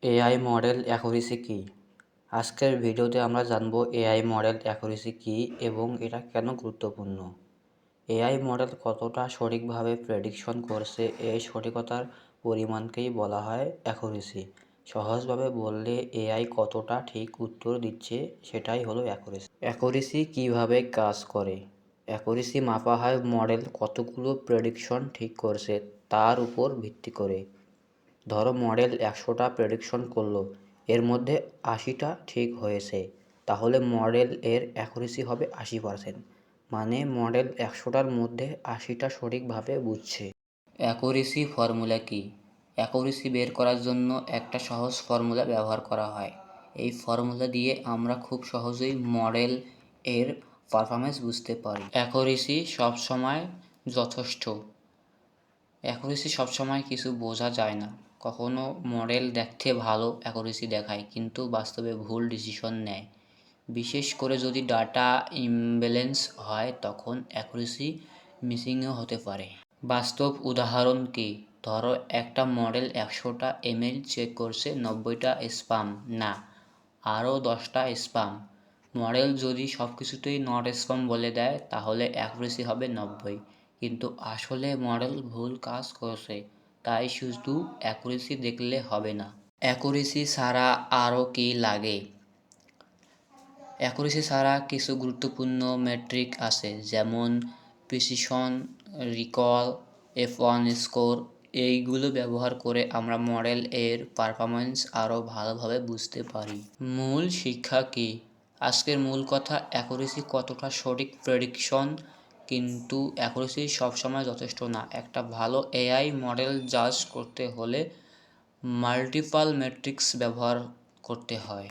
AI model accuracy কী? আজকের ভিডিওতে আমরা জানব এআই মডেল অ্যাকুরেসি কী এবং এটা কেন গুরুত্বপূর্ণ। এআই মডেল কতটা সঠিকভাবে প্রেডিকশন করছে এই সঠিকতার পরিমাণকেই বলা হয় অ্যাকুরেসি। সহজভাবে বললে এআই কতটা ঠিক উত্তর দিচ্ছে সেটাই হলো অ্যাকুরেসি। অ্যাকুরেসি কীভাবে কাজ করে? অ্যাকুরেসি মাপা হয় মডেল কতগুলো প্রেডিকশন ঠিক করছে তার উপর ভিত্তি করে। ধরো মডেল ১০০টা প্রেডিকশন করলো, এর মধ্যে ৮০টা ঠিক হয়েছে, তাহলে মডেল এর অ্যাকুরেসি হবে ৮০%। মানে মডেল ১০০টার মধ্যে ৮০টা সঠিকভাবে বুঝছে। অ্যাকুরেসি ফর্মুলা কী? অ্যাকুরেসি বের করার জন্য একটা সহজ ফর্মুলা ব্যবহার করা হয়। এই ফর্মুলা দিয়ে আমরা খুব সহজেই মডেল এর পারফরম্যান্স বুঝতে পারি। অ্যাকুরেসি সবসময় যথেষ্ট। অ্যাকুরেসি সবসময় কিছু বোঝা যায় না। কখনো মডেল দেখতে ভালো অ্যাকুরেসি দেখায় কিন্তু বাস্তবে ভুল ডিসিশন নেয়। বিশেষ করে যদি ডাটা ইমব্যালেন্স হয় তখন অ্যাকুরেসি মিসিংও হতে পারে। বাস্তব উদাহরণ কী? ধরো একটা মডেল ১০০টা ইমেল চেক করছে, ৯০টা স্প্যাম, না আরও 10টা স্প্যাম। মডেল যদি সব কিছুতেই নট স্প্যাম বলে দেয় তাহলে অ্যাকুরেসি হবে ৯০, কিন্তু আসলে মডেল ভুল কাজ করছে, তাই শুধু অ্যাকুরেসি দেখলে হবে না। অ্যাকুরেসি ছাড়া আরও কী লাগে? অ্যাকুরেসি ছাড়া কিছু গুরুত্বপূর্ণ মেট্রিক আছে, যেমন প্রিসিশন, রিকল, F1 স্কোর। এইগুলো ব্যবহার করে আমরা মডেল এর পারফরম্যান্স আরও ভালোভাবে বুঝতে পারি। মূল শিক্ষা কী? আজকের মূল কথা, অ্যাকুরেসি কতটা সঠিক প্রেডিকশন, কিন্তু অ্যাকুরেসি সবসময় যথেষ্ট না। একটা ভালো এআই মডেল জাজ করতে হলে মাল্টিপল মেট্রিক্স ব্যবহার করতে হয়।